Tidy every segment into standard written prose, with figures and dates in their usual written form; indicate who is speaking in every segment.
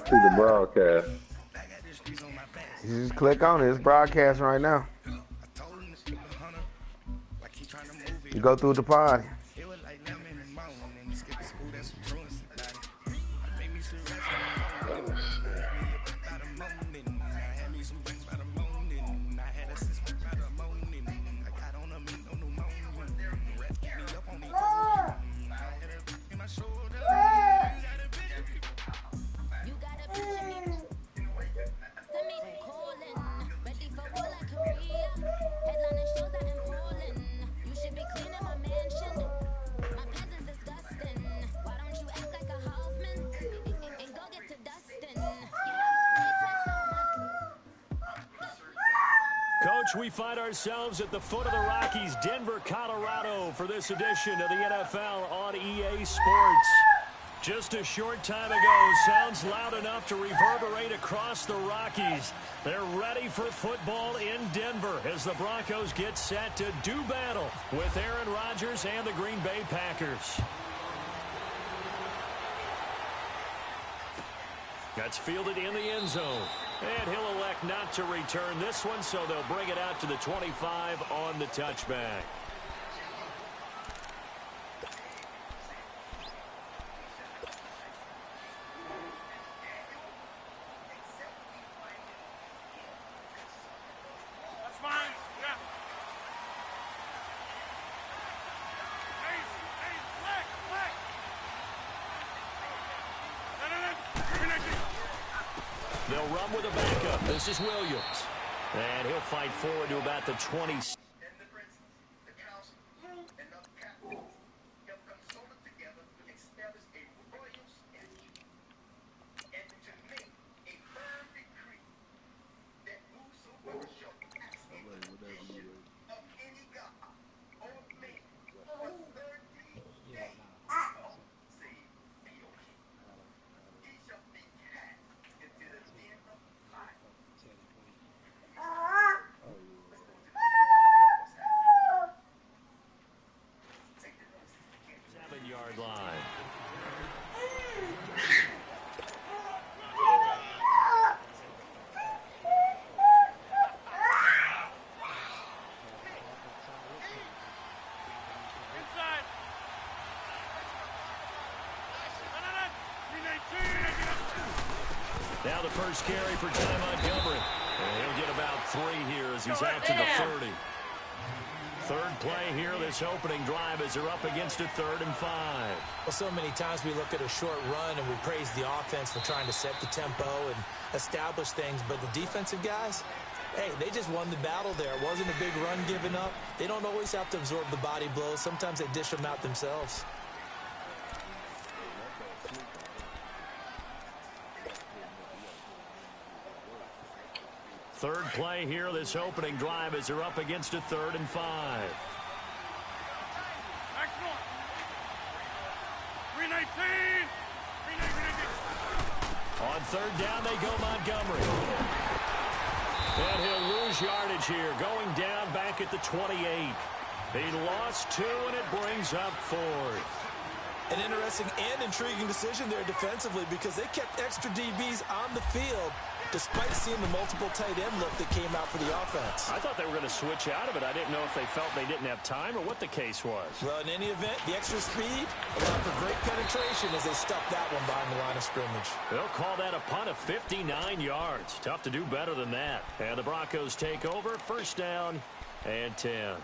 Speaker 1: see the broadcast.
Speaker 2: You just click on it. It's broadcast right now. You go through the pod.
Speaker 3: Coach, we find ourselves at the foot of the Rockies, Denver, Colorado, for this edition of the NFL on EA Sports. Just a short time ago, sounds loud enough to reverberate across the Rockies. They're ready for football in Denver as the Broncos get set to do battle with Aaron Rodgers and the Green Bay Packers. That's fielded in the end zone. And he'll elect not to return this one, so they'll bring it out to the 25 on the touchback.
Speaker 4: That's fine. Yeah. Hey, flex.
Speaker 3: They'll run with a backup. This is Williams. And he'll fight forward to about the 20. Now the first carry for Ty Montgomery. And he'll get about 3 here as he's out to the 30. Third play here, this opening drive, as they're up against a 3rd and 5.
Speaker 5: Well, so many times we look at a short run and we praise the offense for trying to set the tempo and establish things. But the defensive guys, hey, they just won the battle there. It wasn't a big run given up. They don't always have to absorb the body blows. Sometimes they dish them out themselves.
Speaker 3: Third play here, this opening drive, as they're up against a 3rd and 5. On 3rd down, they go Montgomery. And he'll lose yardage here, going down back at the 28. He lost 2, and it brings up 4th.
Speaker 5: An interesting and intriguing decision there defensively because they kept extra DBs on the field despite seeing the multiple tight end look that came out for the offense.
Speaker 3: I thought they were going to switch out of it. I didn't know if they felt they didn't have time or what the case was.
Speaker 5: Well, in any event, the extra speed allowed for great penetration as they stuffed that one behind the line of scrimmage.
Speaker 3: They'll call that a punt of 59 yards. Tough to do better than that. And the Broncos take over, 1st down and 10.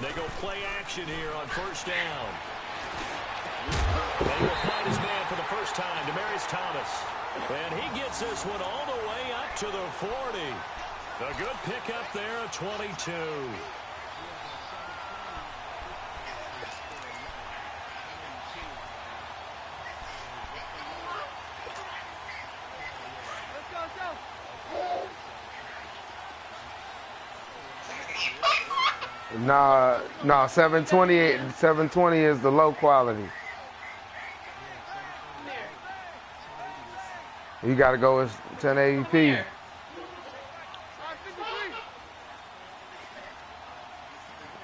Speaker 3: They go play action here on 1st down. They will find his man for the first time, Demaryius Thomas. And he gets this one all the way up to the 40. A good pickup there at 22.
Speaker 2: No, 720 is the low quality. You gotta go with 1080p.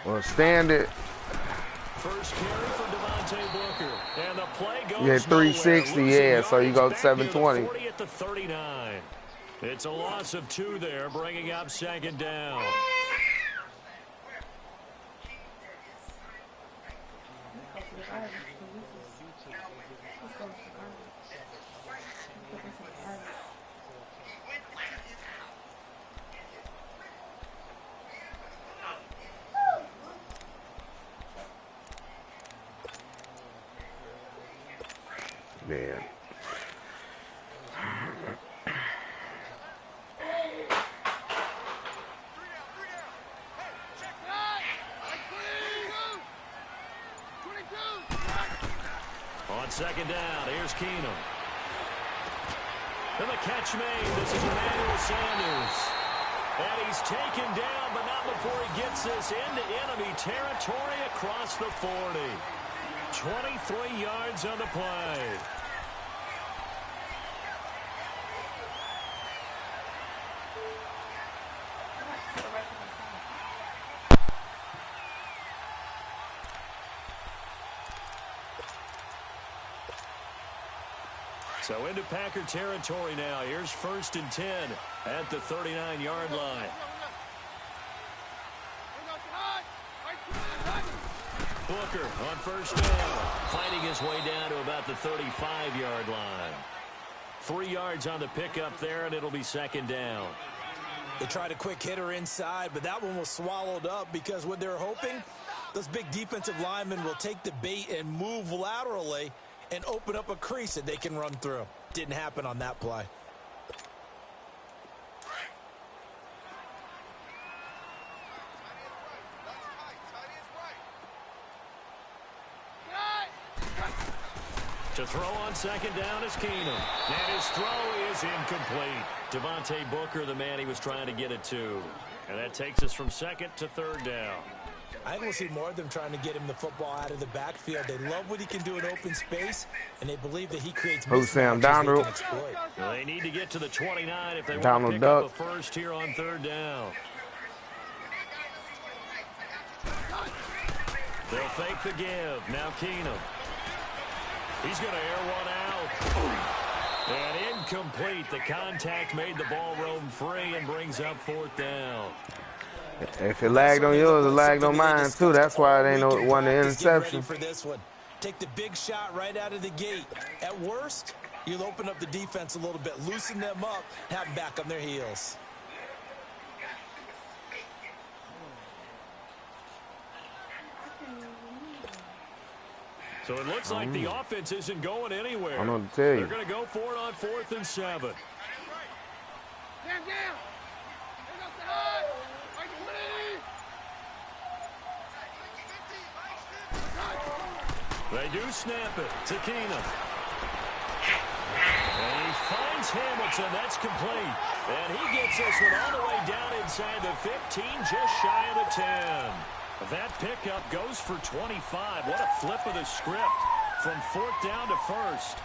Speaker 2: Well, standard.
Speaker 3: First carry for Devontae Booker. And the play goes
Speaker 2: Yeah, 360, yeah, so you go 720.
Speaker 3: 40 at the 39. It's a loss of 2 there, bringing up second down.
Speaker 2: Man.
Speaker 3: On second down, here's Keenum. And the catch made. This is Emmanuel Sanders. And he's taken down, but not before he gets this into enemy territory across the 40. 23 yards on the play. So into Packer territory now. Here's 1st and 10 at the 39-yard line. Booker on first down, fighting his way down to about the 35-yard line. 3 yards on the pickup there, and it'll be second down.
Speaker 5: They tried a quick hitter inside, but that one was swallowed up because what they're hoping, those big defensive linemen will take the bait and move laterally and open up a crease that they can run through. Didn't happen on that play.
Speaker 3: To throw on second down is Keenum. And his throw is incomplete. Devontae Booker, the man he was trying to get it to. And that takes us from second to third down.
Speaker 5: I think we'll see more of them trying to get him the football out of the backfield. They love what he can do in open space, and they believe that he creates
Speaker 2: Sam Donald.
Speaker 3: Well, they need to get to the 29 if they want to pick up a first here on third down. They'll fake the give. Now Keenum. He's going to air one out. And incomplete. The contact made the ball roam free and brings up 4th down.
Speaker 2: If it lagged on yours, it lagged on mine too. That's why it ain't no one interception.
Speaker 5: For this one, take the big shot right out of the gate. At worst, you'll open up the defense a little bit, loosen them up, have them back on their heels.
Speaker 3: So it looks like the offense isn't going anywhere.
Speaker 2: I don't know what to tell you.
Speaker 3: They're going to go for it on 4th and 7. They do snap it to Keenum. And he finds Hamilton. That's complete. And he gets this one all the way down inside the 15, just shy of the 10. That pickup goes for 25. What a flip of the script from 4th down to 1st.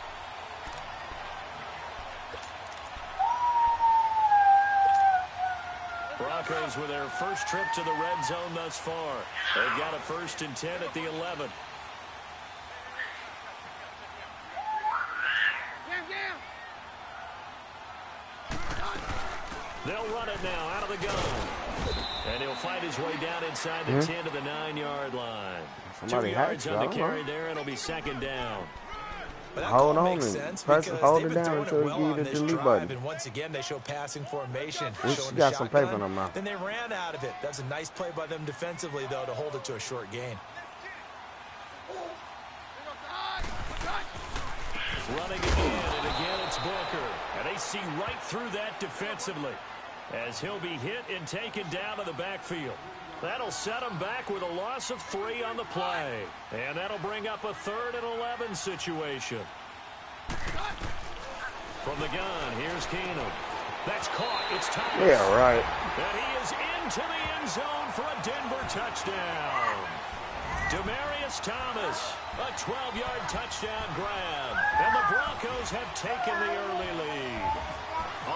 Speaker 3: Broncos with their first trip to the red zone thus far. They've got a 1st and 10 at the 11. They'll run it now out of the gun. And he'll fight his way down inside the 10 to the 9-yard line. 2 yards on the carry there, and it'll be second down.
Speaker 2: Hold on and hold it down until you get the delete button.
Speaker 5: And once again, they show passing formation.
Speaker 2: We got some paper in their mouth.
Speaker 5: Then they ran out of it. That's a nice play by them defensively, though, to hold it to a short gain.
Speaker 3: Running again, and again it's Booker. And they see right through that defensively as he'll be hit and taken down to the backfield. That'll set him back with a loss of 3 on the play. And that'll bring up a 3rd and 11 situation. From the gun, here's Keenum. That's caught. It's Thomas.
Speaker 2: Yeah, right.
Speaker 3: And he is into the end zone for a Denver touchdown. Demaryius Thomas, a 12-yard touchdown grab. And the Broncos have taken the early lead.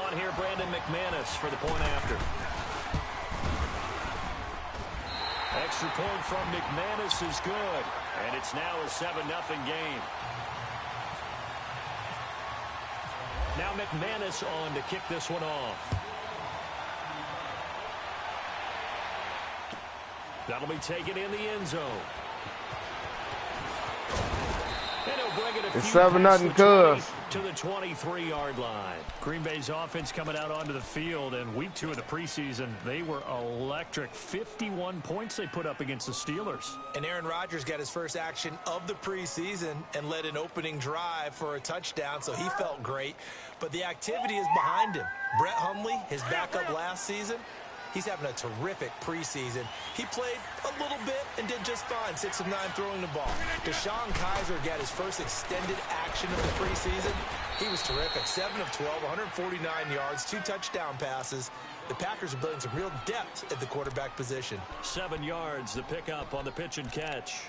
Speaker 3: On here, Brandon McManus for the point after. Extra point from McManus is good. And it's now a 7-0 game. Now McManus on to kick this one off. That'll be taken in the end zone. And he'll bring it a
Speaker 2: It's
Speaker 3: few
Speaker 2: 7-0
Speaker 3: Cubs to the 23-yard line. Green Bay's offense coming out onto the field, and week 2 of the preseason, they were electric. 51 points they put up against the Steelers.
Speaker 5: And Aaron Rodgers got his first action of the preseason and led an opening drive for a touchdown, so he felt great. But the activity is behind him. Brett Hundley, his backup last season, he's having a terrific preseason. He played a little bit and did just fine, 6 of 9 throwing the ball. Deshaun Kaiser got his first extended action of the preseason. He was terrific, 7 of 12, 149 yards, 2 touchdown passes. The Packers are building some real depth at the quarterback position.
Speaker 3: 7 yards, the pickup on the pitch and catch.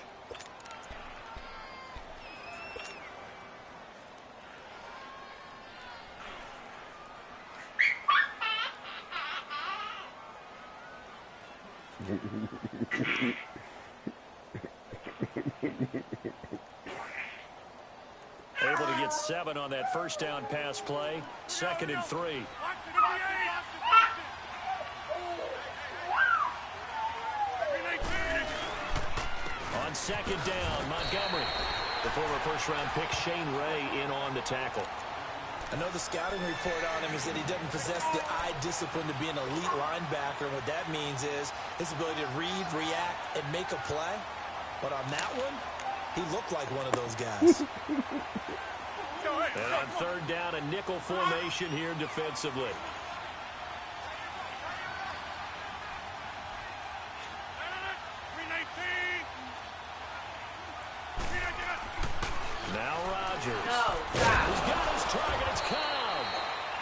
Speaker 3: Able to get 7 on that first down pass play. 2nd and 3. On 2nd down, Montgomery. The former first-round pick Shane Ray in on the tackle.
Speaker 5: I know the scouting report on him is that he doesn't possess the eye discipline to be an elite linebacker. And what that means is his ability to read, react, and make a play. But on that one, he looked like one of those guys.
Speaker 3: And on 3rd down, a nickel formation here defensively. Now Rodgers. He's got his target. It's Cobb.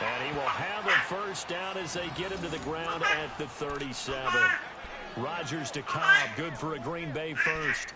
Speaker 3: And he will have a first down as they get him to the ground at the 37. Rodgers to Cobb. Good for a Green Bay first.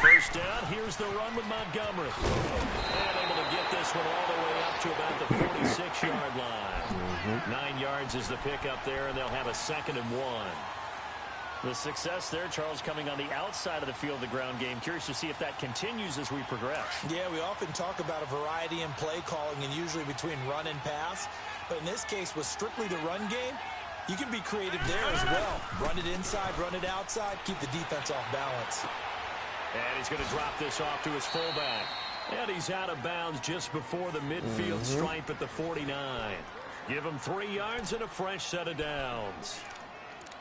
Speaker 3: First down, here's the run with Montgomery. And able to get this one all the way up to about the 46-yard line. 9 yards is the pickup there, and they'll have a 2nd and 1. The success there, Charles, coming on the outside of the field, the ground game. Curious to see if that continues as we progress.
Speaker 5: Yeah, we often talk about a variety in play calling and usually between run and pass. But in this case, with strictly the run game, you can be creative there as well. Run it inside, run it outside, keep the defense off balance.
Speaker 3: And he's going to drop this off to his fullback. And he's out of bounds just before the midfield stripe at the 49. Give him 3 yards and a fresh set of downs.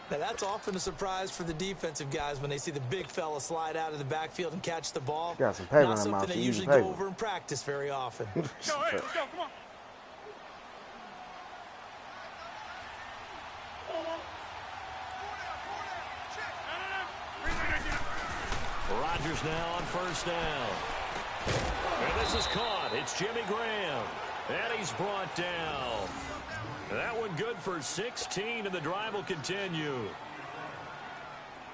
Speaker 5: Now, that's often a surprise for the defensive guys when they see the big fella slide out of the backfield and catch the ball.
Speaker 2: Got some paper
Speaker 5: Not
Speaker 2: in
Speaker 5: something
Speaker 2: mouth,
Speaker 5: they
Speaker 2: so
Speaker 5: usually
Speaker 2: paper.
Speaker 5: go over in practice very often.
Speaker 4: Let's go, come on.
Speaker 3: Rodgers now on first down. And this is caught. It's Jimmy Graham. And he's brought down. That one good for 16, and the drive will continue.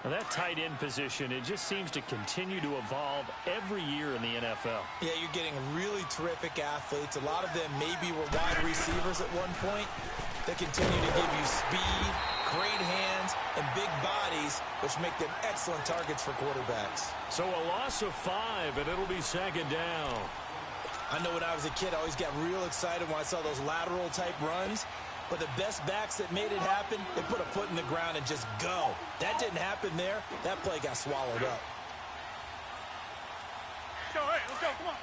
Speaker 3: Now that tight end position, it just seems to continue to evolve every year in the NFL.
Speaker 5: Yeah, you're getting really terrific athletes. A lot of them maybe were wide receivers at one point. They continue to give you speed, great hands, and big bodies, which make them excellent targets for quarterbacks.
Speaker 3: So a loss of 5, and it'll be 2nd down.
Speaker 5: I know when I was a kid, I always got real excited when I saw those lateral-type runs. But the best backs that made it happen, they put a foot in the ground and just go. That didn't happen there. That play got swallowed up.
Speaker 4: Let's go, come on.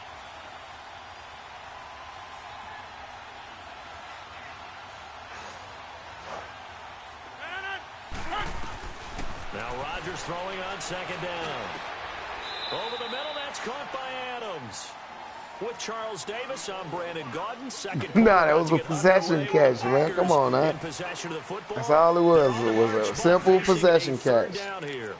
Speaker 3: Now Rodgers throwing on second down. Over the middle, that's caught by Adams. With Charles Davis, I'm Brandon Gaudin. Second quarter.
Speaker 2: Nah, that was a possession catch, man. Come on, man.
Speaker 3: In possession of the football.
Speaker 2: That's all it was. It was a simple possession catch.
Speaker 3: Down here.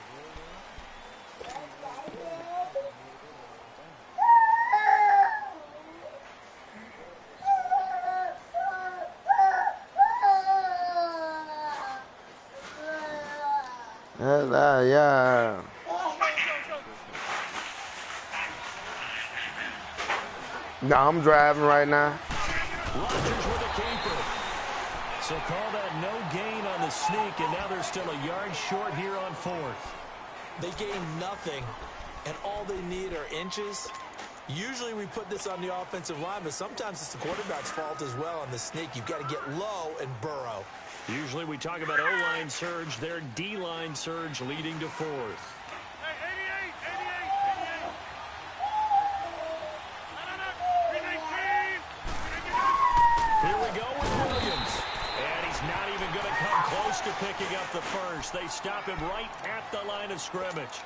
Speaker 2: Yeah. No, I'm driving right now.
Speaker 3: Rodgers with a keeper. So call that no gain on the sneak, and now they're still a yard short here on fourth.
Speaker 5: They gain nothing, and all they need are inches. Usually we put this on the offensive line, but sometimes it's the quarterback's fault as well on the sneak. You've got to get low and burrow.
Speaker 3: Usually we talk about O-line surge, their D-line surge leading to fourth. Here we go with Williams. And he's not even going to come close to picking up the first. They stop him right at the line of scrimmage.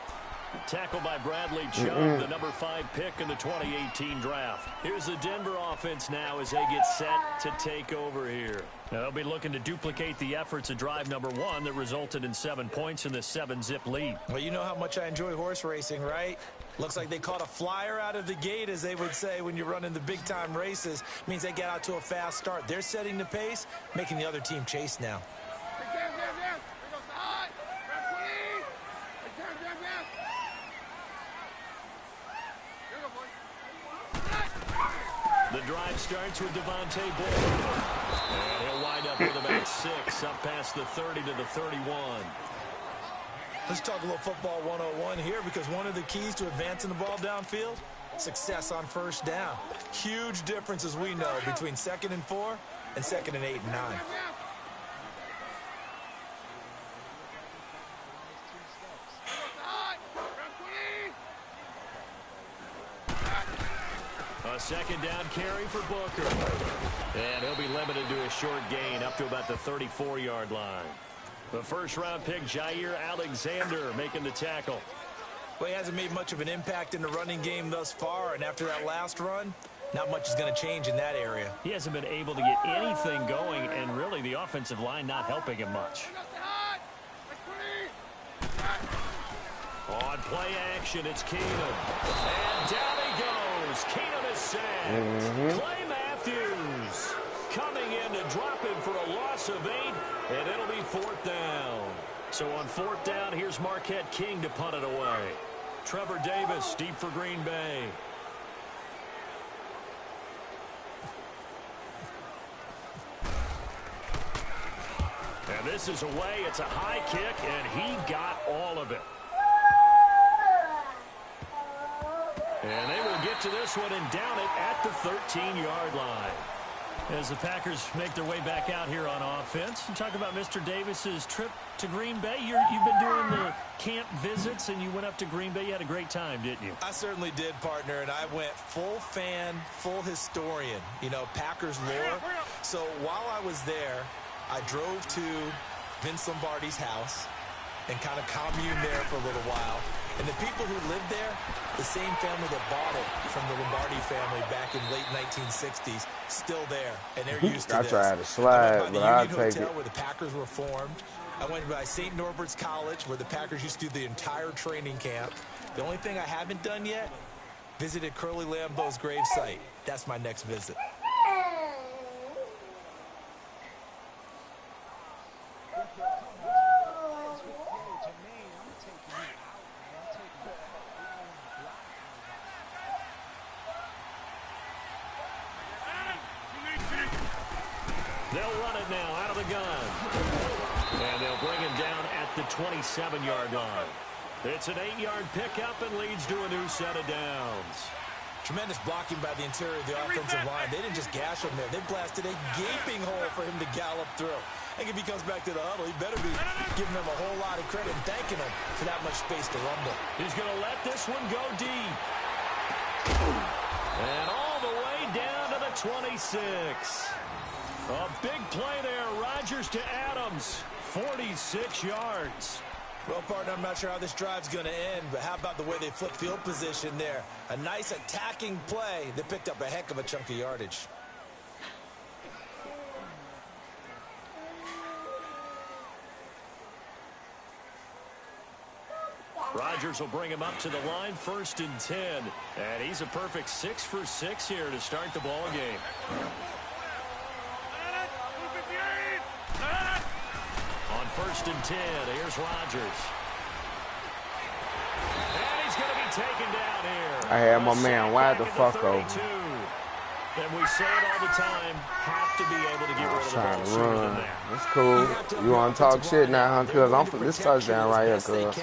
Speaker 3: Tackled by Bradley Chubb, the number 5 pick in the 2018 draft. Here's the Denver offense now as they get set to take over here. Now they'll be looking to duplicate the efforts of drive number 1 that resulted in 7 points in the 7-zip lead.
Speaker 5: Well, you know how much I enjoy horse racing, right? Looks like they caught a flyer out of the gate, as they would say when you're running the big-time races. Means they get out to a fast start. They're setting the pace, making the other team chase now.
Speaker 3: The drive starts with Devontae Boyd. And he'll wind up with about 6, up past the 30 to the 31.
Speaker 5: Let's talk a little football 101 here, because one of the keys to advancing the ball downfield, success on first down. Huge difference, as we know, between 2nd and 4 and 2nd and 8 and 9.
Speaker 3: A second down carry for Booker. And he'll be limited to a short gain up to about the 34-yard line. The first-round pick, Jair Alexander, making the tackle.
Speaker 5: Well, he hasn't made much of an impact in the running game thus far, and after that last run, not much is going to change in that area.
Speaker 3: He hasn't been able to get anything going, and really the offensive line not helping him much. On play action, it's Keenum. And down he goes. Keenum is sacked. Clay Matthews coming in to drop him for a loss of 8, and it'll be 4th down. So on 4th down, here's Marquette King to punt it away. Trevor Davis deep for Green Bay. And this is away. It's a high kick, and he got all of it. And they will get to this one and down it at the 13-yard line. As the Packers make their way back out here on offense, you talk about Mr. Davis's trip to Green Bay. You've been doing the camp visits, and you went up to Green Bay. You had a great time, didn't you?
Speaker 5: I certainly did, partner, and I went full fan, full historian, you know, Packers lore. So while I was there, I drove to Vince Lombardi's house and kind of commune there for a little while. And the people who lived there, the same family that bought it from the Lombardi family back in late 1960s, still there, and they're used to this.
Speaker 2: I tried to slide, but I'll take
Speaker 5: Hotel
Speaker 2: it.
Speaker 5: where the Packers were formed. I went by St. Norbert's College, where the Packers used to do the entire training camp. The only thing I haven't done yet, visited Curly Lambeau's gravesite. That's my next visit.
Speaker 3: They'll run it now out of the gun. And they'll bring him down at the 27-yard line. It's an 8-yard pickup and leads to a new set of downs.
Speaker 5: Tremendous blocking by the interior of the offensive line. They didn't just gash him there. They blasted a gaping hole for him to gallop through. I think if he comes back to the huddle, he better be giving them a whole lot of credit and thanking them for that much space to rumble.
Speaker 3: He's going to let this one go deep. And all the way down to the 26. A big play there. Rodgers to Adams. 46 yards.
Speaker 5: Well, partner, I'm not sure how this drive's going to end, but how about the way they flip field position there? A nice attacking play that picked up a heck of a chunk of yardage.
Speaker 3: Rodgers will bring him up to the line, 1st and 10. And he's a perfect 6 for 6 here to start the ball game. On 1st and 10, here's Rodgers. And he's going to be taken down here.
Speaker 2: I had my man wide the fuck over.
Speaker 3: And we say it all the time, have to be able to get rid of the ball sooner than that.
Speaker 2: That's cool. You want to talk shit now, huh? Cause I'm for this touchdown right here, cuz.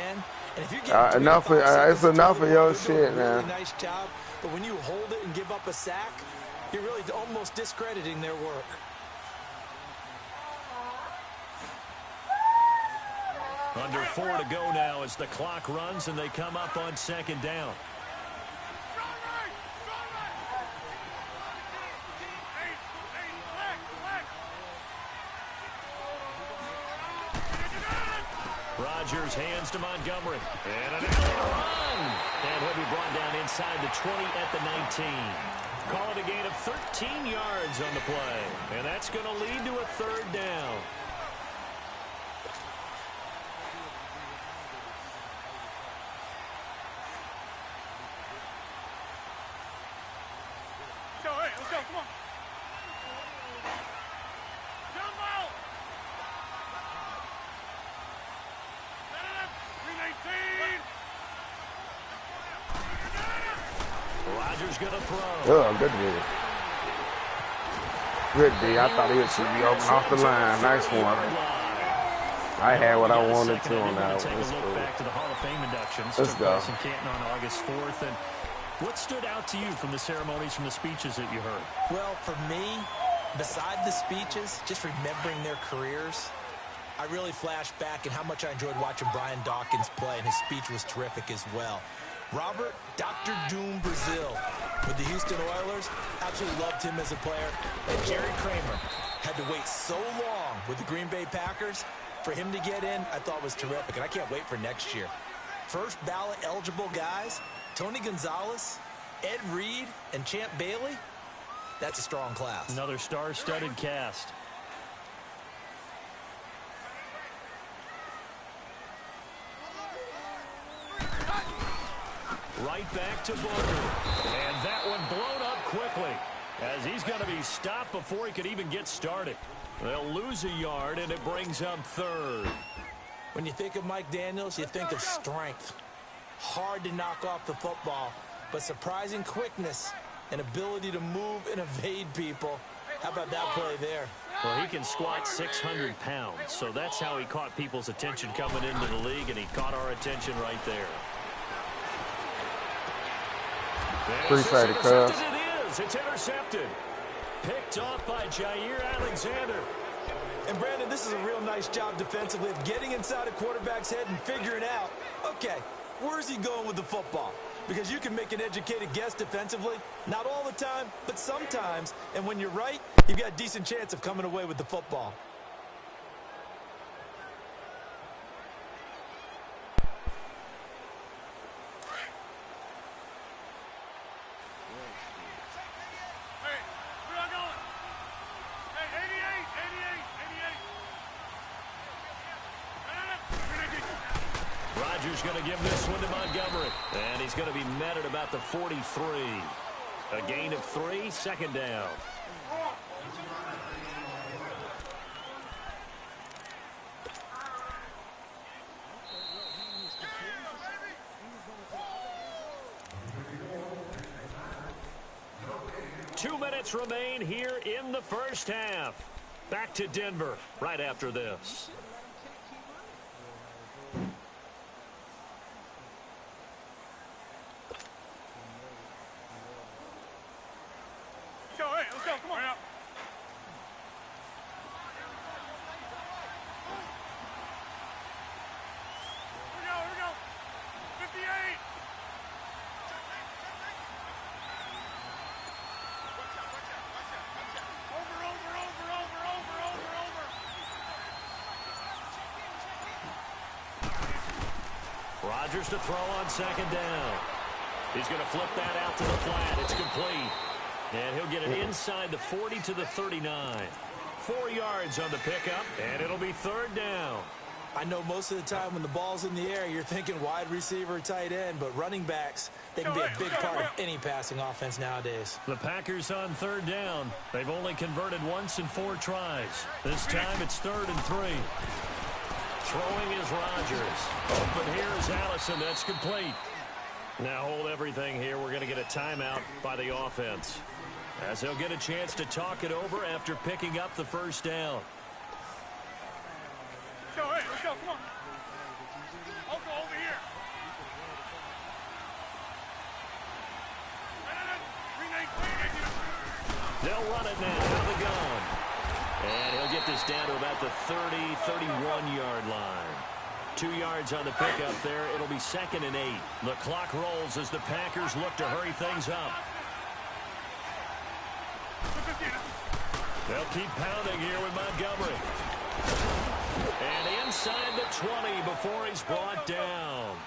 Speaker 2: Enough. It's enough of your shit now.
Speaker 5: Nice job, but when you hold it and give up a sack, you're really almost discrediting their work.
Speaker 3: Under 4 to go now as the clock runs and they come up on 2nd down. Rodgers hands to Montgomery. And an run. And he'll be brought down inside the 20 at the 19. Call it a gain of 13 yards on the play. And that's going to lead to a 3rd down.
Speaker 4: Let's go, come on. Jumbo! 319!
Speaker 3: Rodgers going to throw.
Speaker 2: Oh, good D. Good D. I thought he should be open off the line. Nice one. I had what I wanted to on that one. Let's go.
Speaker 3: Back to the Hall of Fame inductions.
Speaker 2: Let's go.
Speaker 3: In Canton on August 4th. And what stood out to you from the ceremonies, from the speeches that you heard?
Speaker 5: Well, for me, beside the speeches, just remembering their careers, I really flashed back at how much I enjoyed watching Brian Dawkins play, and his speech was terrific as well. Robert Dr. Doom Brazil with the Houston Oilers, absolutely loved him as a player. And Jerry Kramer had to wait so long with the Green Bay Packers. For him to get in, I thought was terrific, and I can't wait for next year. First ballot eligible guys, Tony Gonzalez, Ed Reed, and Champ Bailey. That's a strong class.
Speaker 3: Another star-studded cast. Right back to Booker. And that one blown up quickly as he's going to be stopped before he could even get started. They'll lose a yard, and it brings up 3rd.
Speaker 5: When you think of Mike Daniels, you think of strength. Hard to knock off the football, but surprising quickness and ability to move and evade people. How about that play there?
Speaker 3: Well, he can squat 600 pounds, so that's how he caught people's attention coming into the league, and he caught our attention right there.
Speaker 2: Appreciate it, cuz.
Speaker 3: It is. It's intercepted. Picked off by Jair Alexander.
Speaker 5: And, Brandon, this is a real nice job defensively of getting inside a quarterback's head and figuring out, okay, where's he going with the football? Because you can make an educated guess defensively. Not all the time, but sometimes. And when you're right, you've got a decent chance of coming away with the football.
Speaker 3: Rodgers going to give this one to Montgomery. And he's going to be met at about the 43. A gain of 3, 2nd down. Two minutes remain here in the first half. Back to Denver right after this.
Speaker 4: Let's go, come on. Here we go. 58. Over.
Speaker 3: Rodgers to throw on second down. He's going to flip that out to the flat. It's complete. And he'll get it inside the 40 to the 39. 4 yards on the pickup, and it'll be third down.
Speaker 5: I know most of the time when the ball's in the air, you're thinking wide receiver, tight end, but running backs, they can be a big part of any passing offense nowadays.
Speaker 3: The Packers on third down. They've only converted once in 4 tries. This time it's 3rd and 3. Throwing is Rodgers. Open here is Allison. That's complete. Now hold everything here. We're going to get a timeout by the offense, as they'll get a chance to talk it over after picking up the first down.
Speaker 4: Let's go, come on. I'll go over here.
Speaker 3: They'll run it now out of the gun. And he'll get this down to about the 30, 31-yard line. 2 yards on the pickup there. It'll be 2nd and 8. The clock rolls as the Packers look to hurry things up. They'll keep pounding here with Montgomery. And inside the 20 before he's brought down.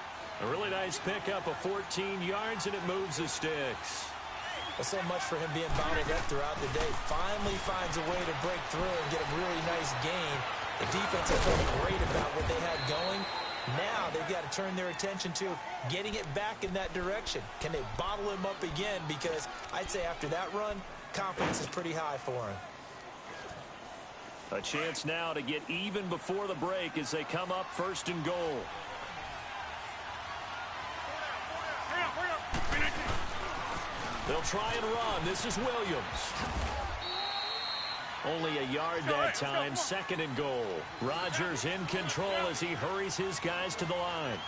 Speaker 3: A really nice pickup of 14 yards, and it moves the sticks.
Speaker 5: Well, so much for him being bottled up throughout the day. Finally finds a way to break through and get a really nice gain. The defense has felt great about what they had going. Now they've got to turn their attention to getting it back in that direction. Can they bottle him up again? Because I'd say after that run, confidence is pretty high for him.
Speaker 3: A chance now to get even before the break as they come up 1st and goal. They'll try and run. This is Williams. Only a yard that time. 2nd and goal. Rodgers in control as he hurries his guys to the line.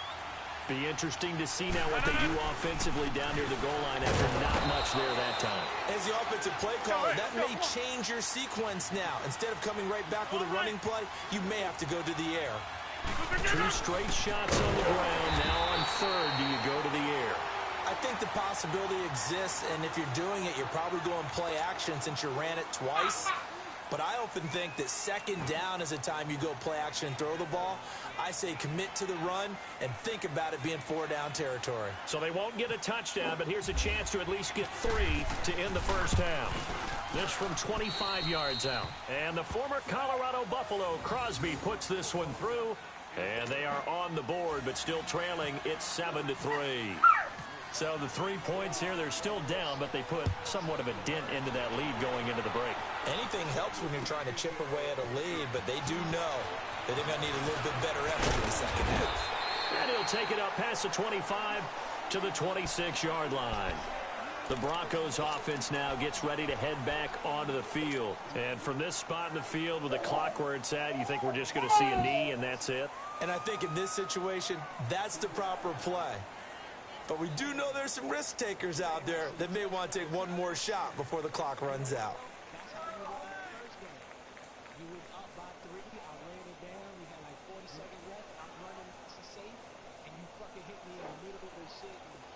Speaker 3: Be interesting to see now what they do offensively down near the goal line after not much there that time.
Speaker 5: As the offensive play caller, that may change your sequence now. Instead of coming right back with a running play, you may have to go to the air.
Speaker 3: 2 straight shots on the ground. Now on 3rd, do you go to the air?
Speaker 5: I think the possibility exists, and if you're doing it, you're probably going play action since you ran it twice. But I often think that 2nd down is a time you go play action and throw the ball. I say commit to the run and think about it being 4-down territory.
Speaker 3: So they won't get a touchdown, but here's a chance to at least get 3 to end the first half. This from 25 yards out. And the former Colorado Buffalo, Crosby, puts this one through. And they are on the board, but still trailing. It's 7-3. So the 3 points here, they're still down, but they put somewhat of a dent into that lead going into the break.
Speaker 5: Anything helps when you're trying to chip away at a lead, but they do know that they're going to need a little bit better effort in the second half.
Speaker 3: And he'll take it up past the 25 to the 26-yard line. The Broncos offense now gets ready to head back onto the field. And from this spot in the field with the clock where it's at, you think we're just going to see a knee and that's it?
Speaker 5: And I think in this situation, that's the proper play. But we do know there's some risk takers out there that may want to take one more shot before the clock runs out.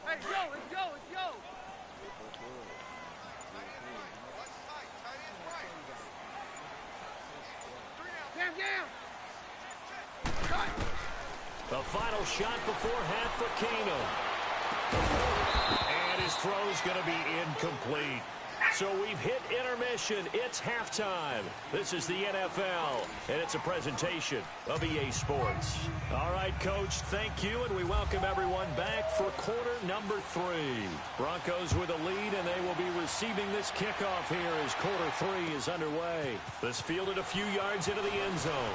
Speaker 4: Hey, yo, let's go, let's go. Down.
Speaker 3: The final shot before half for Kano. And his throw's going to be incomplete. So we've hit intermission. It's halftime. This is the NFL, and it's a presentation of EA Sports. All right, Coach, thank you, and we welcome everyone back for quarter number 3. Broncos with a lead, and they will be receiving this kickoff here as quarter 3 is underway. This fielded a few yards into the end zone.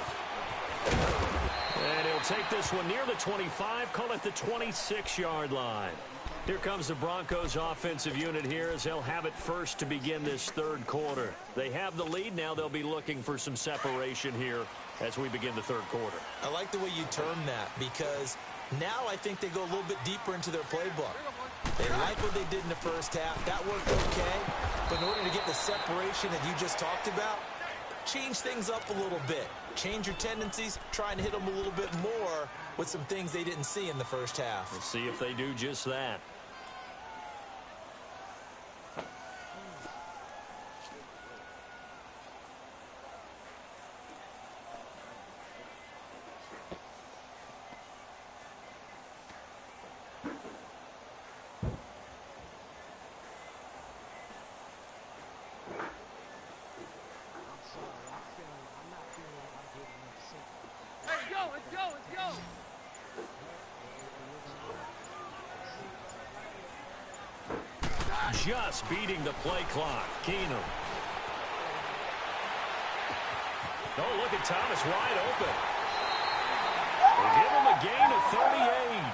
Speaker 3: And he'll take this one near the 25, call it the 26-yard line. Here comes the Broncos offensive unit here as they'll have it first to begin this 3rd quarter. They have the lead. Now they'll be looking for some separation here as we begin the 3rd quarter.
Speaker 5: I like the way you term that because now I think they go a little bit deeper into their playbook. They like what they did in the first half. That worked okay. But in order to get the separation that you just talked about, change things up a little bit. Change your tendencies, try and hit them a little bit more with some things they didn't see in the first half.
Speaker 3: We'll see if they do just that. Just beating the play clock. Keenum. Oh, look at Thomas wide open. They give him a gain of 38.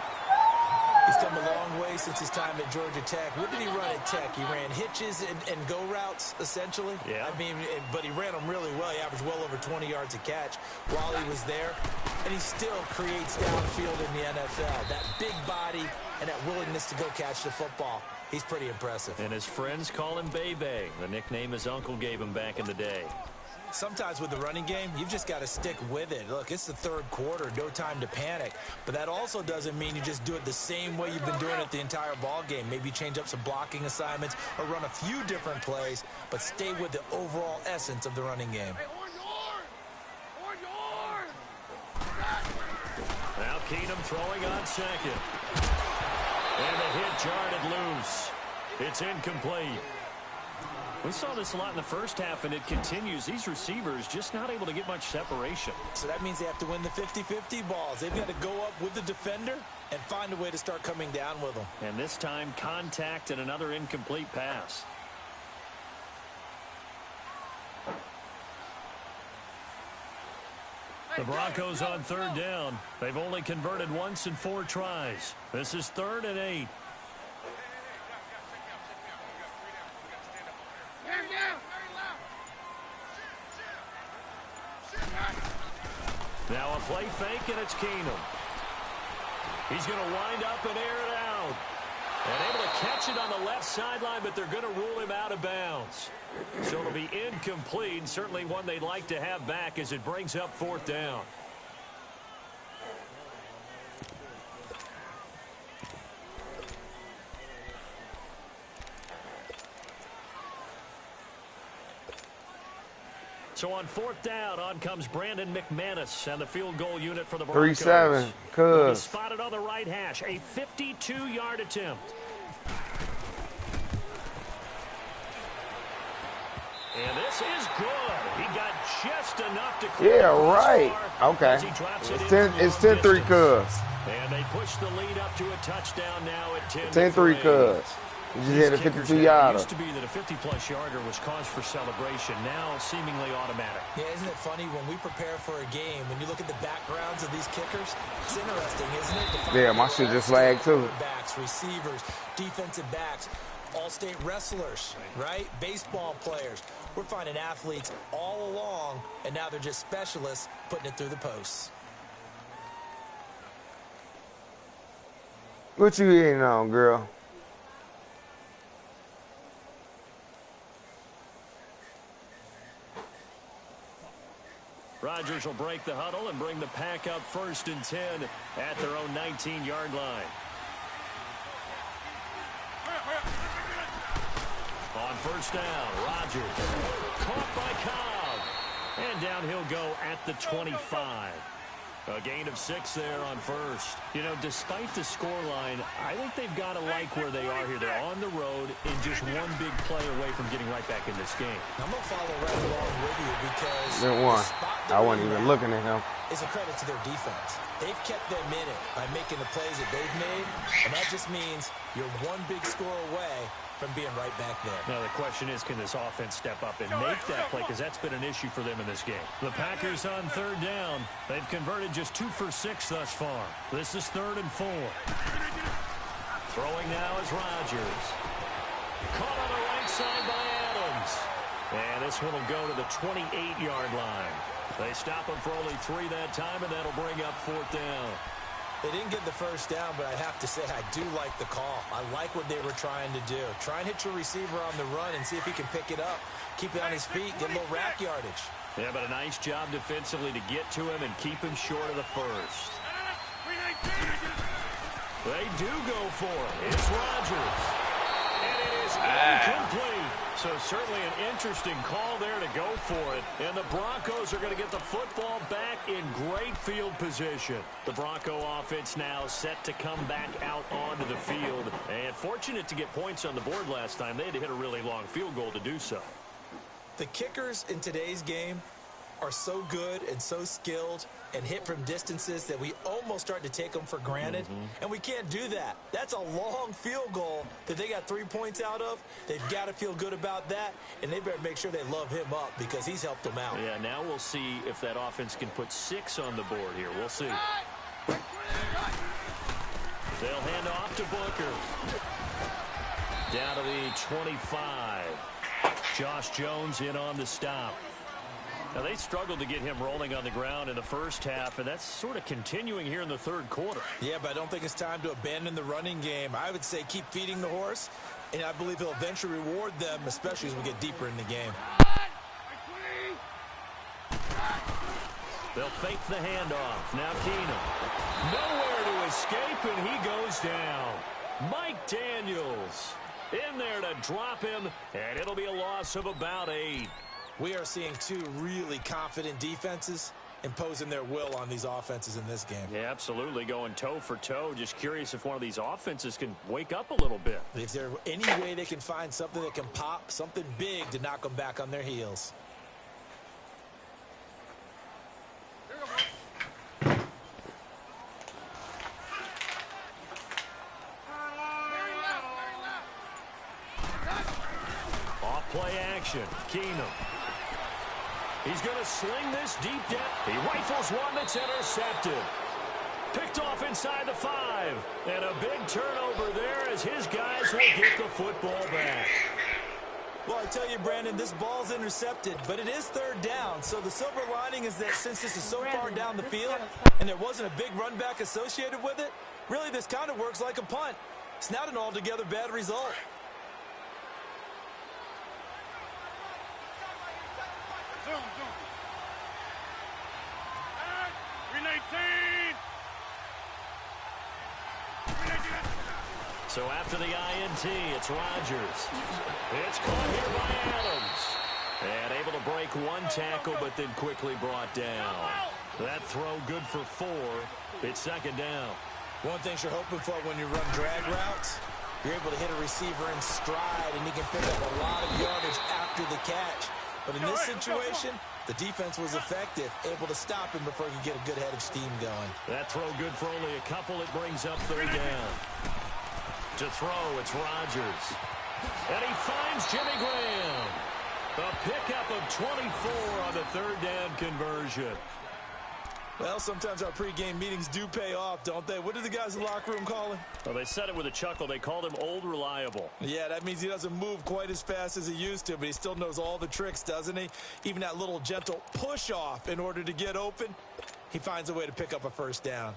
Speaker 5: He's come a long way since his time at Georgia Tech. What did he run at Tech? He ran hitches and go routes, essentially.
Speaker 3: Yeah.
Speaker 5: I mean, but he ran them really well. He averaged well over 20 yards a catch while he was there. And he still creates downfield in the NFL. That big body and that willingness to go catch the football. He's pretty impressive.
Speaker 3: And his friends call him Bebe, the nickname his uncle gave him back in the day.
Speaker 5: Sometimes with the running game, you've just got to stick with it. Look, it's the third quarter, no time to panic. But that also doesn't mean you just do it the same way you've been doing it the entire ball game. Maybe change up some blocking assignments or run a few different plays, but stay with the overall essence of the running game.
Speaker 3: Now Keenum throwing on second. And the hit jarred it loose. It's incomplete. We saw this a lot in the first half, and it continues. These receivers just not able to get much separation.
Speaker 5: So that means they have to win the 50-50 balls. They've got to go up with the defender and find a way to start coming down with them.
Speaker 3: And this time, contact and another incomplete pass. The Broncos on third down. They've only converted once in 4 tries. This is 3rd and 8. Now a play fake, and it's Keenum. He's going to wind up and air it out. And able to catch it on the left sideline, but they're going to rule him out of bounds. So it'll be incomplete, certainly one they'd like to have back as it brings up 4th down. So on 4th down, on comes Brandon McManus and the field goal unit for the Broncos.
Speaker 2: 3-7, cuz.
Speaker 3: He's spotted on the right hash, a 52-yard attempt. And this is good. He got just enough to clear.
Speaker 2: Yeah, right. Okay. It's 10-3, cuz.
Speaker 3: And they push the lead up to a touchdown now at
Speaker 2: 10-3, cuz. You just hit a 52-yarder.
Speaker 3: It used to be that a 50-plus yarder was cause for celebration. Now seemingly automatic.
Speaker 5: Yeah, isn't it funny when we prepare for a game, when you look at the backgrounds of these kickers, it's interesting, isn't it?
Speaker 2: Yeah, my shit just lagged too.
Speaker 5: Backs, receivers, defensive backs, all-state wrestlers, right? Baseball players. We're finding athletes all along, and now they're just specialists putting it through the posts.
Speaker 2: What you eating on, girl?
Speaker 3: Rodgers will break the huddle and bring the pack up 1st and 10 at their own 19-yard line. On 1st down, Rodgers caught by Cobb. And down he'll go at the 25. A gain of 6 there on 1st. You know, despite the scoreline, I think they've got to like where they are here. They're on the road and just one big play away from getting right back in this game.
Speaker 5: I'm going to follow right along with you because
Speaker 2: Didn't want. I wasn't even looking at him.
Speaker 5: It's a credit to their defense. They've kept them in it by making the plays that they've made, and that just means you're one big score away from being right back there.
Speaker 3: Now the question is, can this offense step up and make that play? Because that's been an issue for them in this game. The Packers on 3rd down. They've converted just 2 for 6 thus far. This is 3rd and 4. Throwing now is Rodgers. Caught on the right side by Adams. And this one will go to the 28-yard line. They stop him for only 3 that time, and that'll bring up 4th down.
Speaker 5: They didn't get the first down, but I have to say I do like the call. I like what they were trying to do. Try and hit your receiver on the run and see if he can pick it up. Keep it on his feet, get a little rack yardage.
Speaker 3: Yeah, but a nice job defensively to get to him and keep him short of the first. They do go for it. It's Rodgers. And it is incomplete. So certainly an interesting call there to go for it. And the Broncos are going to get the football back in great field position. The Bronco offense now set to come back out onto the field. And fortunate to get points on the board last time. They had to hit a really long field goal to do so.
Speaker 5: The kickers in today's game are so good and so skilled and hit from distances that we almost start to take them for granted, and we can't do that. That's a long field goal that they got 3 points out of. They've got to feel good about that, and they better make sure they love him up because he's helped them out.
Speaker 3: Yeah, now we'll see if that offense can put 6 on the board here. We'll see. They'll hand off to Booker. Down to the 25. Josh Jones in on the stop. Now, they struggled to get him rolling on the ground in the first half, and that's sort of continuing here in the third quarter.
Speaker 5: Yeah, but I don't think it's time to abandon the running game. I would say keep feeding the horse, and I believe he'll eventually reward them, especially as we get deeper in the game.
Speaker 3: They'll fake the handoff. Now Keenum. Nowhere to escape, and he goes down. Mike Daniels in there to drop him, and it'll be a loss of about 8.
Speaker 5: We are seeing two really confident defenses imposing their will on these offenses in this game.
Speaker 3: Yeah, absolutely, going toe for toe. Just curious if one of these offenses can wake up a little bit.
Speaker 5: Is there any way they can find something that can pop, something big to knock them back on their heels?
Speaker 3: Off-play action, Keenum. He's going to sling this deep down. He rifles one that's intercepted. Picked off inside the 5. And a big turnover there as his guys will get the football back.
Speaker 5: Well, I tell you, Brandon, this ball's intercepted, but it is third down. So the silver lining is that since this is so far down the field and there wasn't a big run back associated with it, really this kind of works like a punt. It's not an altogether bad result.
Speaker 4: Zoom. 319.
Speaker 3: So after the INT, it's Rodgers. It's caught here by Adams. And able to break one tackle, but then quickly brought down. That throw good for 4. It's second down.
Speaker 5: One thing you're hoping for when you run drag routes, you're able to hit a receiver in stride, and you can pick up a lot of yardage after the catch. But in this situation, the defense was effective, able to stop him before he could get a good head of steam going.
Speaker 3: That throw good for only a couple. It brings up third down. To throw, it's Rodgers. And he finds Jimmy Graham. A pickup of 24 on the third down conversion.
Speaker 5: Well, sometimes our pregame meetings do pay off, don't they? What did the guys in the locker room call him?
Speaker 3: Well, they said it with a chuckle. They called him Old Reliable.
Speaker 5: Yeah, that means he doesn't move quite as fast as he used to, but he still knows all the tricks, doesn't he? Even that little gentle push-off in order to get open, he finds a way to pick up a first down.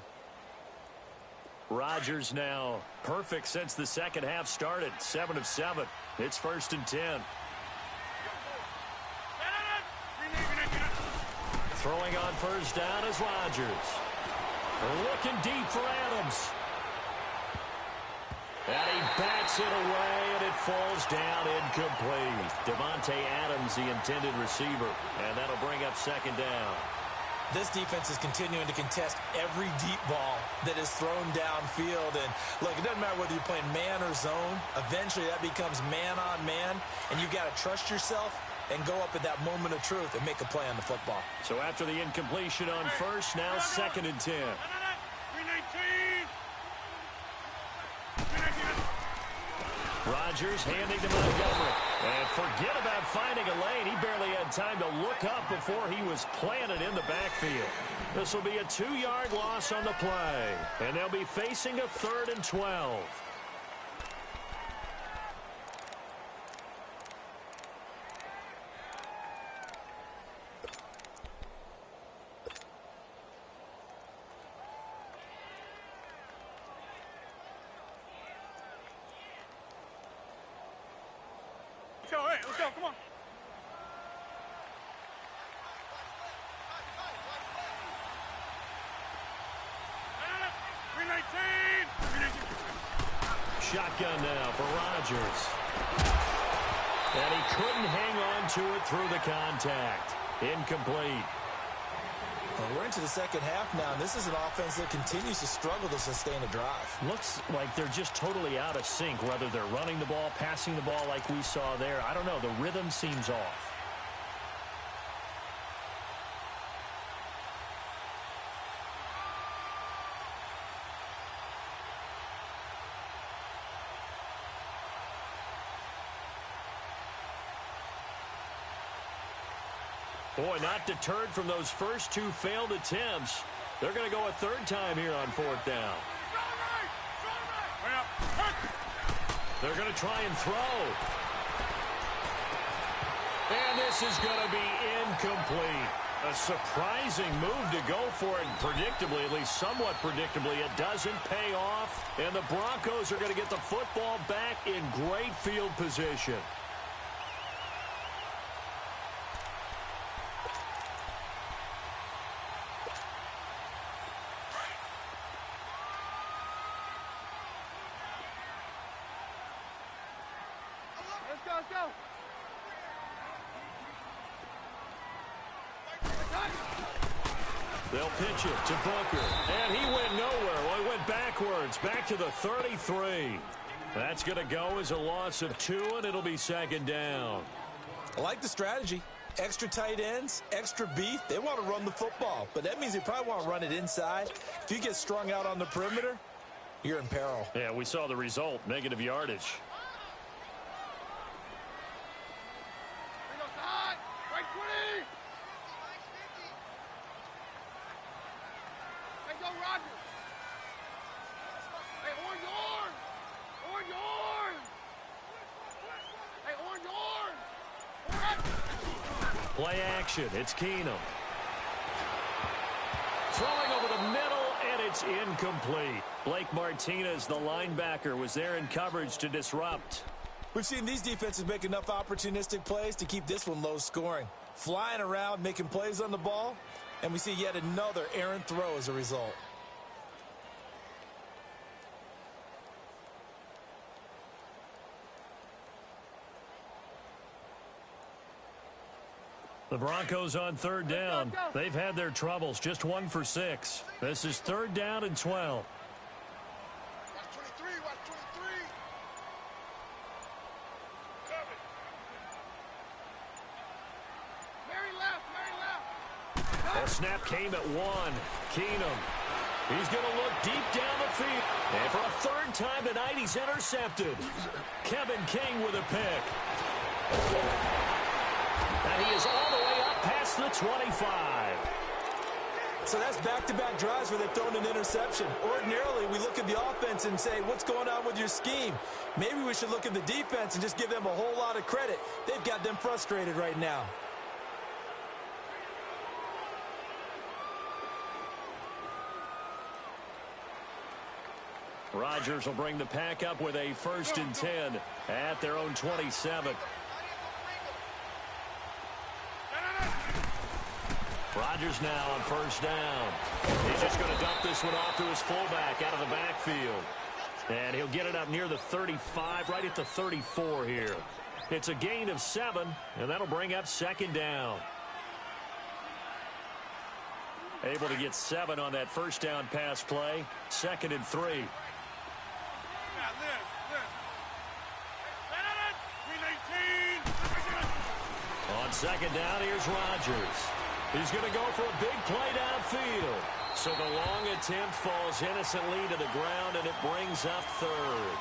Speaker 3: Rodgers now perfect since the second half started. 7 of 7. It's 1st and 10. Throwing on first down is Rodgers. Looking deep for Adams. And he bats it away, and it falls down incomplete. Devontae Adams, the intended receiver. And that'll bring up second down.
Speaker 5: This defense is continuing to contest every deep ball that is thrown downfield. And, look, it doesn't matter whether you're playing man or zone. Eventually, that becomes man-on-man, and you've got to trust yourself and go up at that moment of truth and make a play on the football.
Speaker 3: So after the incompletion on first, now 2nd and 10.
Speaker 4: 319.
Speaker 3: Rodgers handing to Montgomery. And forget about finding a lane. He barely had time to look up before he was planted in the backfield. This will be a 2-yard loss on the play. And they'll be facing a 3rd and 12.
Speaker 4: Let's go, come on.
Speaker 3: Shotgun now for Rodgers. And he couldn't hang on to it through the contact. Incomplete.
Speaker 5: Well, we're into the second half now, and this is an offense that continues to struggle to sustain a drive.
Speaker 3: Looks like they're just totally out of sync, whether they're running the ball, passing the ball like we saw there. I don't know. The rhythm seems off. Boy, not deterred from those first 2 failed attempts. They're going to go a 3rd time here on 4th down. They're going to try and throw. And this is going to be incomplete. A surprising move to go for it. Predictably, at least somewhat predictably, it doesn't pay off. And the Broncos are going to get the football back in great field position.
Speaker 4: Let's go.
Speaker 3: They'll pitch it to Booker, and he went nowhere. Well, he went backwards, back to the 33. That's going to go as a loss of 2, and it'll be 2nd down.
Speaker 5: I like the strategy. Extra tight ends, extra beef. They want to run the football, but that means they probably want to run it inside. If you get strung out on the perimeter, you're in peril.
Speaker 3: Yeah, we saw the result, negative yardage. Play action. It's Keenum. Throwing over the middle, and it's incomplete. Blake Martinez, the linebacker, was there in coverage to disrupt.
Speaker 5: We've seen these defenses make enough opportunistic plays to keep this one low scoring. Flying around, making plays on the ball, and we see yet another errant throw as a result.
Speaker 3: The Broncos on 3rd down. They've had their troubles, just 1 for 6. This is 3rd down and 12.
Speaker 4: Watch 23, watch 23. Mary left.
Speaker 3: The snap came at 1. Keenum. He's going to look deep down the field. And for a 3rd time tonight, he's intercepted. Kevin King with a pick. And he is all the way up past the 25.
Speaker 5: So that's back-to-back drives where they've thrown an interception. Ordinarily, we look at the offense and say, what's going on with your scheme? Maybe we should look at the defense and just give them a whole lot of credit. They've got them frustrated right now.
Speaker 3: Rodgers will bring the pack up with a 1st and 10 at their own 27. Rodgers now on 1st down. He's just going to dump this one off to his fullback out of the backfield. And he'll get it up near the 35, right at the 34 here. It's a gain of 7, and that'll bring up 2nd down. Able to get 7 on that 1st down pass play. 2nd and 3. On 2nd down, here's Rodgers. He's going to go for a big play downfield. So the long attempt falls innocently to the ground, and it brings up 3rd.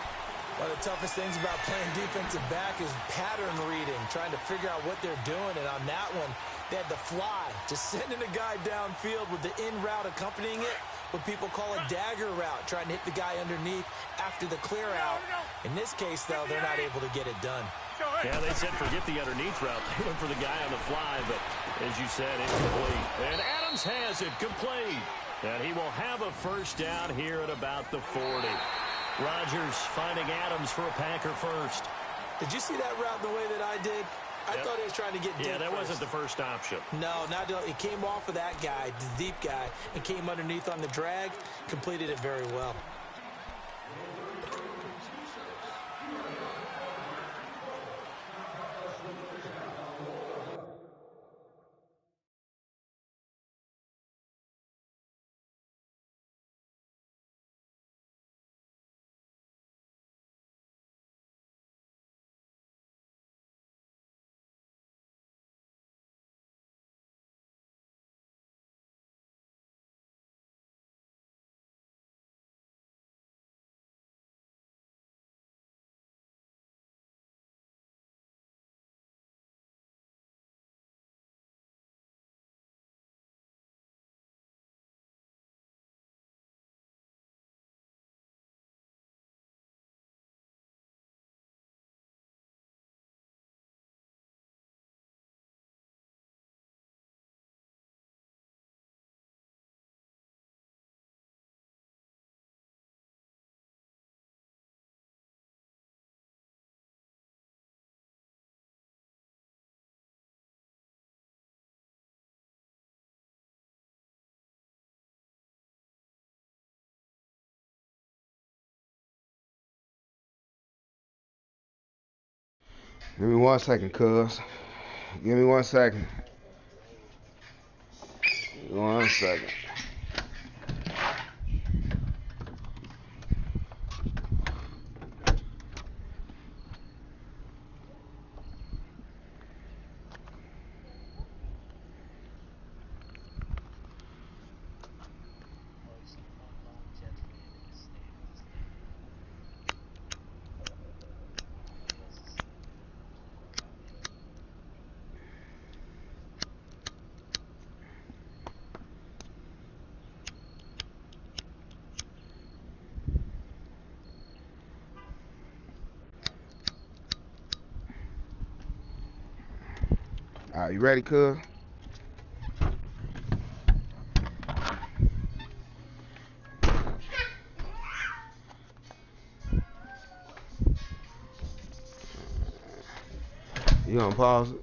Speaker 5: One of the toughest things about playing defensive back is pattern reading, trying to figure out what they're doing. And on that one, they had the fly, just sending a guy downfield with the in route accompanying it, what people call a dagger route, trying to hit the guy underneath after the clear out. In this case, though, they're not able to get it done.
Speaker 3: Yeah, they said forget the underneath route. They went for the guy on the fly, but as you said, incomplete. And Adams has it complete. And he will have a 1st down here at about the 40. Rodgers finding Adams for a Packer 1st.
Speaker 5: Did you see that route the way that I did? I thought he was trying to get deep.
Speaker 3: Yeah, that
Speaker 5: first.
Speaker 3: wasn't the first option.
Speaker 5: No, it came off of that guy, the deep guy, and came underneath on the drag, completed it very well.
Speaker 2: Give me 1 second, cuz. Give me 1 second. 1 second. All right, you ready, cuz? You gonna pause it?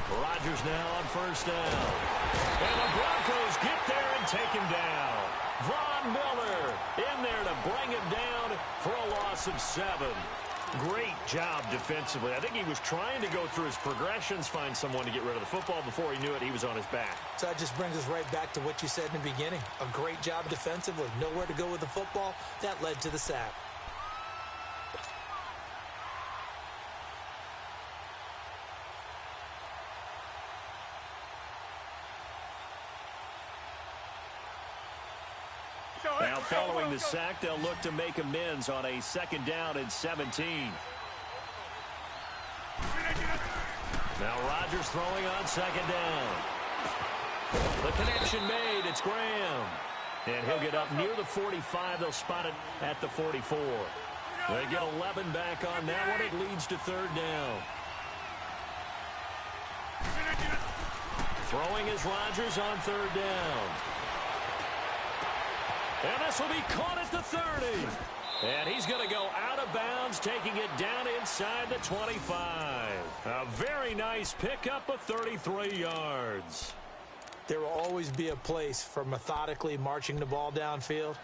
Speaker 3: Rodgers now on first down. And the Broncos get there and take him down. Von Miller in there to bring him down for a loss of 7. Great job defensively. I think he was trying to go through his progressions, find someone to get rid of the football. Before he knew it, he was on his back.
Speaker 5: So that just brings us right back to what you said in the beginning. A great job defensively. Nowhere to go with the football. That led to the sack.
Speaker 3: Now following the sack, they'll look to make amends on a 2nd down and 17. Now Rodgers throwing on 2nd down. The connection made. It's Graham. And he'll get up near the 45. They'll spot it at the 44. They get 11 back on that one. It leads to 3rd down. Throwing is Rodgers on 3rd down. And this will be caught at the 30. And he's going to go out of bounds, taking it down inside the 25. A very nice pickup of 33 yards.
Speaker 5: There will always be a place for methodically marching the ball downfield.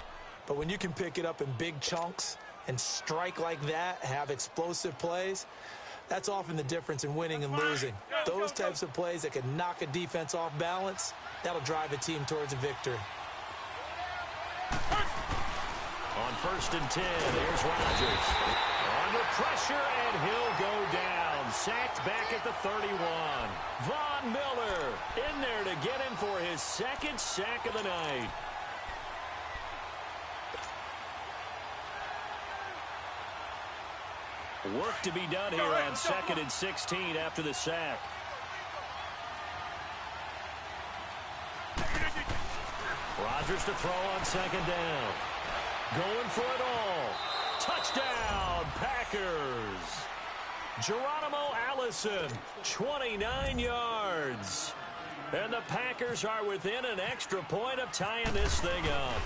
Speaker 5: But when you can pick it up in big chunks and strike like that, have explosive plays, that's often the difference in winning and losing. Those types of plays that can knock a defense off balance, that'll drive a team towards a victory.
Speaker 3: On 1st and 10, here's Rodgers. Under pressure, and he'll go down. Sacked back at the 31. Von Miller in there to get him for his 2nd sack of the night. Work to be done here on 2nd and 16 after the sack. Rodgers to throw on 2nd down. Going for it all. Touchdown, Packers. Geronimo Allison, 29 yards. And the Packers are within an extra point of tying this thing up.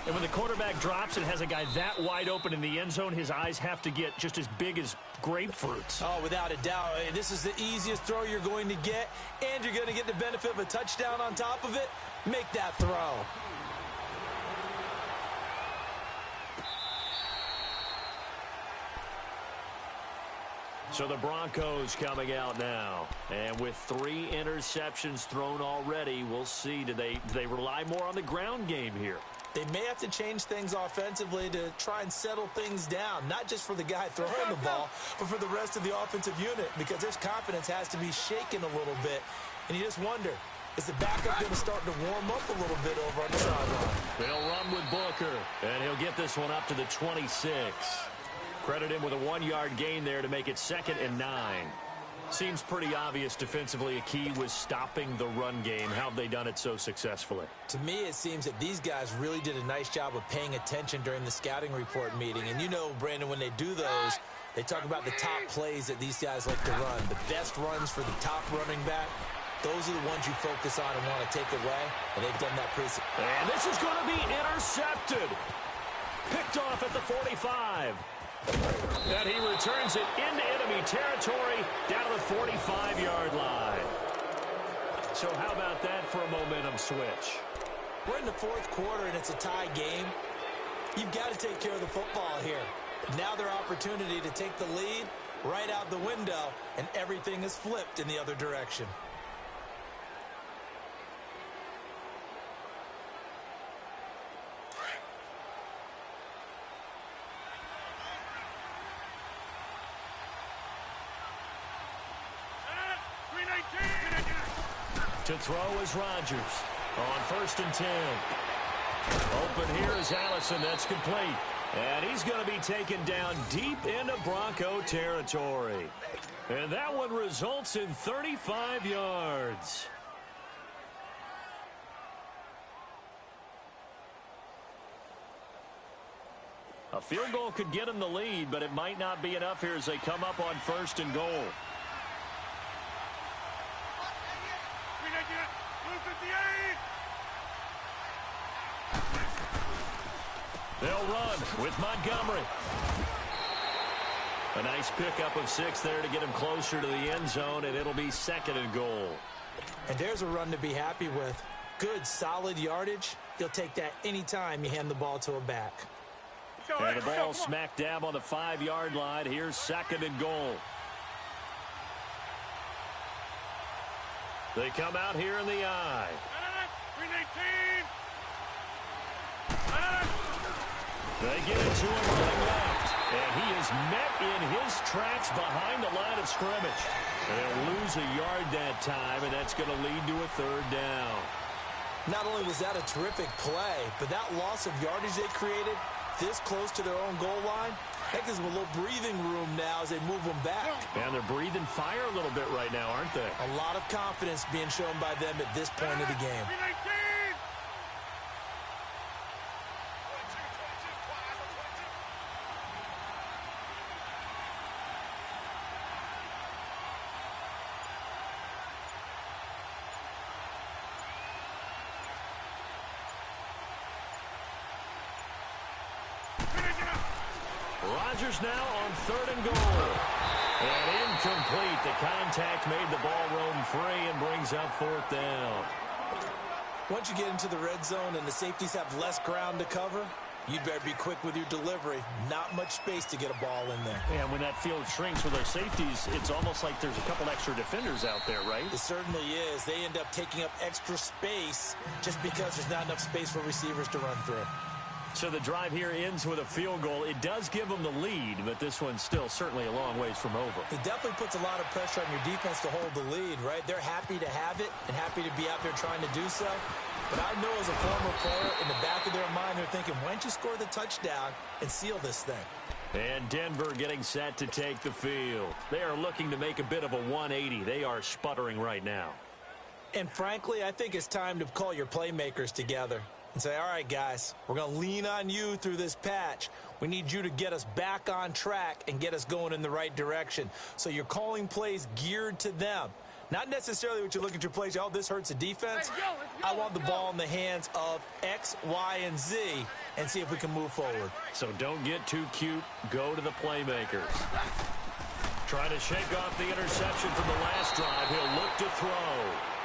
Speaker 3: And when the quarterback drops and has a guy that wide open in the end zone, his eyes have to get just as big as grapefruits.
Speaker 5: Oh, without a doubt. This is the easiest throw you're going to get, and you're going to get the benefit of a touchdown on top of it. Make that throw.
Speaker 3: So the Broncos coming out now. And with 3 interceptions thrown already, we'll see. Do they rely more on the ground game here?
Speaker 5: They may have to change things offensively to try and settle things down, not just for the guy throwing the ball, but for the rest of the offensive unit, because their confidence has to be shaken a little bit. And you just wonder, is the backup going to start to warm up a little bit over on the sideline?
Speaker 3: They'll run with Booker, and he'll get this one up to the 26. Credit him with a 1-yard gain there to make it 2nd and 9. Seems pretty obvious defensively a key was stopping the run game. How have they done it so successfully?
Speaker 5: To me, it seems that these guys really did a nice job of paying attention during the scouting report meeting. And you know, Brandon, when they do those, They talk about the top plays that these guys like to run. The best runs for the top running back, those are the ones you focus on and want to take away, and they've done that pretty successfully.
Speaker 3: And this is going to be intercepted. Picked off at the 45. And he returns it into enemy territory down to the 45-yard line. So how about that for a momentum switch?
Speaker 5: We're in the fourth quarter, and it's a tie game. You've got to take care of the football here. Now their opportunity to take the lead right out the window, and everything is flipped in the other direction.
Speaker 3: To throw is Rodgers on 1st and 10. Open here is Allison. That's complete. And he's going to be taken down deep into Bronco territory. And that one results in 35 yards. A field goal could get him the lead, but it might not be enough here as they come up on 1st and goal. They'll run with Montgomery. A nice pickup of 6 there to get him closer to the end zone, and it'll be 2nd and goal.
Speaker 5: And there's a run to be happy with. Good, solid yardage. You'll take that anytime you hand the ball to a back.
Speaker 3: And the ball smack dab on the 5-yard line. Here's 2nd and goal. They come out here in the I. They get it to him running left. And he is met in his tracks behind the line of scrimmage. And they'll lose a yard that time, and that's going to lead to a 3rd down.
Speaker 5: Not only was that a terrific play, but that loss of yardage they created this close to their own goal line, that gives them a little breathing room now as they move them back.
Speaker 3: And they're breathing fire a little bit right now, aren't they?
Speaker 5: A lot of confidence being shown by them at this point of the game.
Speaker 3: Rodgers now on 3rd and goal. And incomplete. The contact made the ball roam free and brings up 4th down.
Speaker 5: Once you get into the red zone and the safeties have less ground to cover, you'd better be quick with your delivery. Not much space to get a ball in there.
Speaker 3: And when that field shrinks with their safeties, it's almost like there's a couple extra defenders out there, right?
Speaker 5: It certainly is. They end up taking up extra space just because there's not enough space for receivers to run through.
Speaker 3: So the drive here ends with a field goal. It does give them the lead, but this one's still certainly a long ways from over.
Speaker 5: It definitely puts a lot of pressure on your defense to hold the lead, right? They're happy to have it and happy to be out there trying to do so. But I know as a former player, in the back of their mind, they're thinking, why don't you score the touchdown and seal this thing?
Speaker 3: And Denver getting set to take the field. They are looking to make a bit of a 180. They are sputtering right now.
Speaker 5: And frankly, I think it's time to call your playmakers together and say, all right, guys, we're going to lean on you through this patch. We need you to get us back on track and get us going in the right direction. So you're calling plays geared to them. Not necessarily what you look at your plays, oh, this hurts the defense. I want the ball in the hands of X, Y, and Z and see if we can move forward.
Speaker 3: So don't get too cute. Go to the playmakers. Trying to shake off the interception from the last drive. He'll look to throw.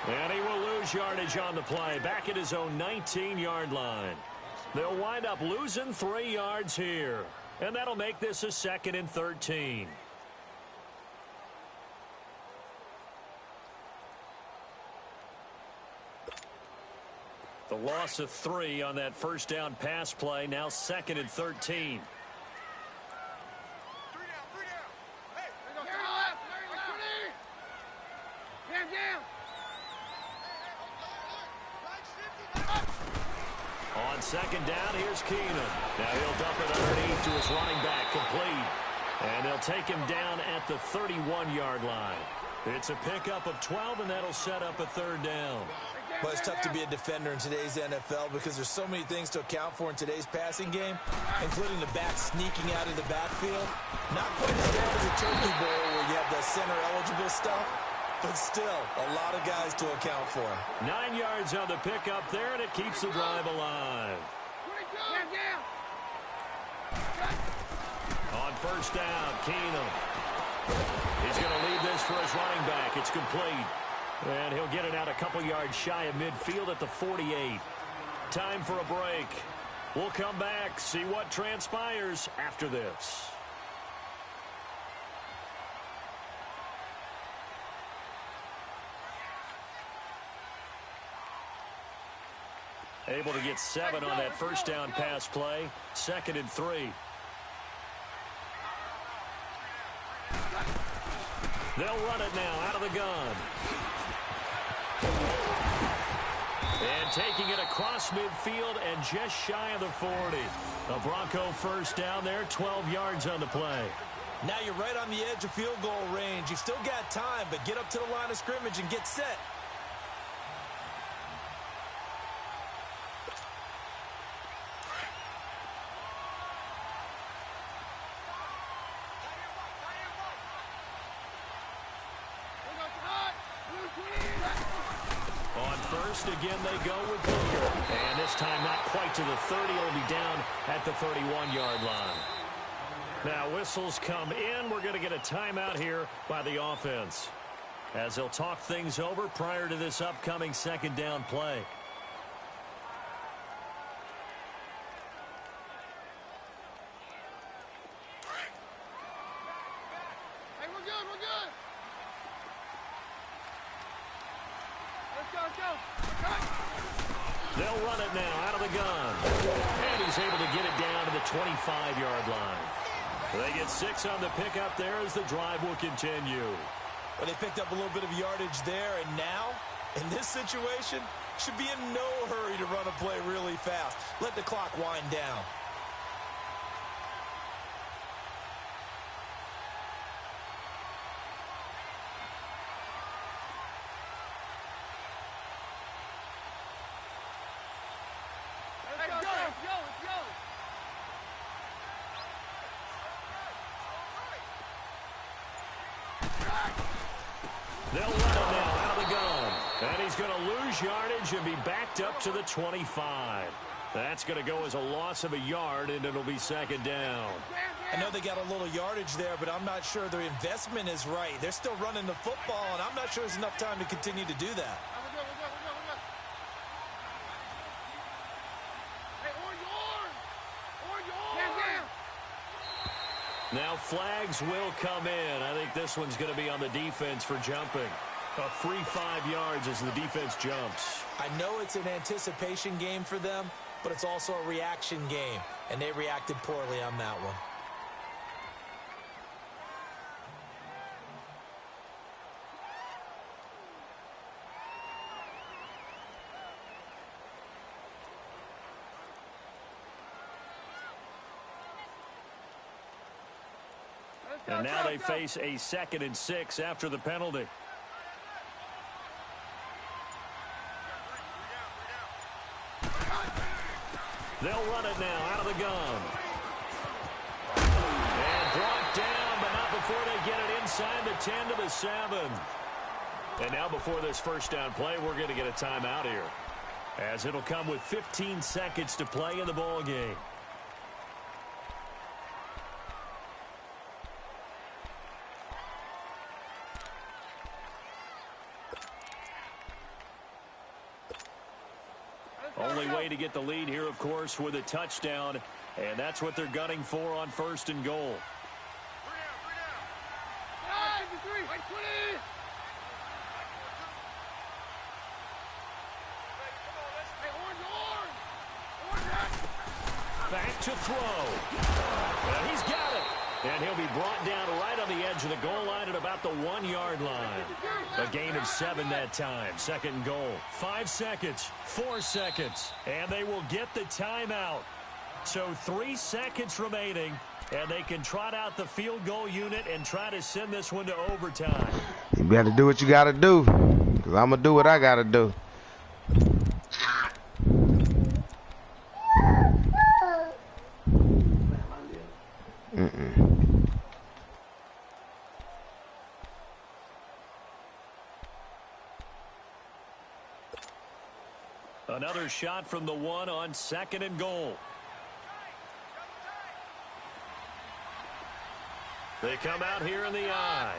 Speaker 3: And he will lose yardage on the play. Back at his own 19-yard line. They'll wind up losing 3 yards here. And that'll make this a 2nd and 13. The loss of 3 on that first down pass play. Now 2nd and 13. On 2nd down, here's Keenum. Now he'll dump it underneath to his running back, complete. And they'll take him down at the 31-yard line. It's a pickup of 12, and that'll set up a 3rd down.
Speaker 5: Well, it's tough to be a defender in today's NFL because there's so many things to account for in today's passing game, including the back sneaking out of the backfield. Not quite as bad as a turkey bowl where you have the center-eligible stuff, but still, a lot of guys to account for.
Speaker 3: 9 yards on the pickup there, and it keeps the drive alive. On first down, Keenum. He's going to lead this for his running back. It's complete. And he'll get it out a couple yards shy of midfield at the 48. Time for a break. We'll come back, see what transpires after this. Able to get 7 on that first down pass play. 2nd and 3. They'll run it now out of the gun. And taking it across midfield and just shy of the 40. A Bronco first down there, 12 yards on the play.
Speaker 5: Now you're right on the edge of field goal range. You've still got time, but get up to the line of scrimmage and get set.
Speaker 3: Again, they go with Booker. And this time not quite to the 30. It'll be down at the 31-yard line. Now, whistles come in. We're going to get a timeout here by the offense, as they'll talk things over prior to this upcoming second down play.
Speaker 4: Hey, we're good, we're good. Let's go.
Speaker 3: They'll run it now out of the gun. And he's able to get it down to the 25-yard line. They get 6 on the pickup there as the drive will continue.
Speaker 5: Well, they picked up a little bit of yardage there, and now, in this situation, should be in no hurry to run a play really fast. Let the clock wind down.
Speaker 3: They'll run it now out of the gun. And he's going to lose yardage and be backed up to the 25. That's going to go as a loss of a yard, and it'll be second down.
Speaker 5: I know they got a little yardage there, but I'm not sure their investment is right. They're still running the football, and I'm not sure there's enough time to continue to do that.
Speaker 3: Now flags will come in. I think this one's going to be on the defense for jumping. A free 5 yards as the defense jumps.
Speaker 5: I know it's an anticipation game for them, but it's also a reaction game, and they reacted poorly on that one.
Speaker 3: And now they face a 2nd and 6 after the penalty. They'll run it now out of the gun. And brought down, but not before they get it inside the 10 to the 7. And now before this first down play, we're going to get a timeout here, as it'll come with 15 seconds to play in the ball game. Only way to get the lead here, of course, with a touchdown, and that's what they're gunning for on 1st and goal. Back to throw. And he's got it. And he'll be brought down right on the edge of the goal line at about the 1-yard line. A gain of 7 that time. 2nd and goal. 5 seconds. 4 seconds. And they will get the timeout. So 3 seconds remaining. And they can trot out the field goal unit and try to send this one to overtime.
Speaker 2: You better do what you got to do, because I'm going to do what I got to do.
Speaker 3: Another shot from the one on 2nd and goal. They come out here in the eye.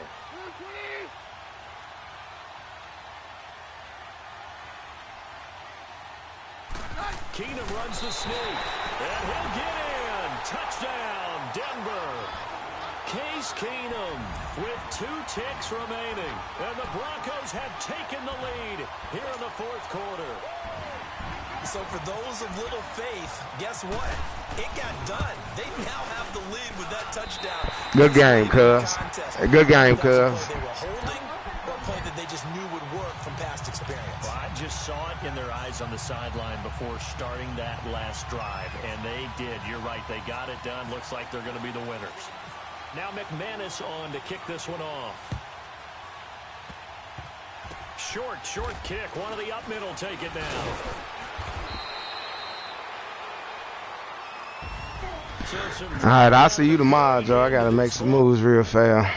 Speaker 3: Keenum runs the sneak, and he'll get in. Touchdown, Denver. Case Keenum with 2 ticks remaining, and the Broncos have taken the lead here in the 4th quarter.
Speaker 5: So for those of little faith, guess what? It got done. They now have the lead with that touchdown.
Speaker 2: Good game, cuz. Good game, cuz.
Speaker 5: They were holding, or a play that they just knew would work from past experience.
Speaker 3: Well, I just saw it in their eyes on the sideline before starting that last drive, and they did. You're right. They got it done. Looks like they're going to be the winners. Now McManus on to kick this one off. Short kick. One of the up middle take it now.
Speaker 2: All right, I'll see you tomorrow, Joe. I got to make some moves real fast.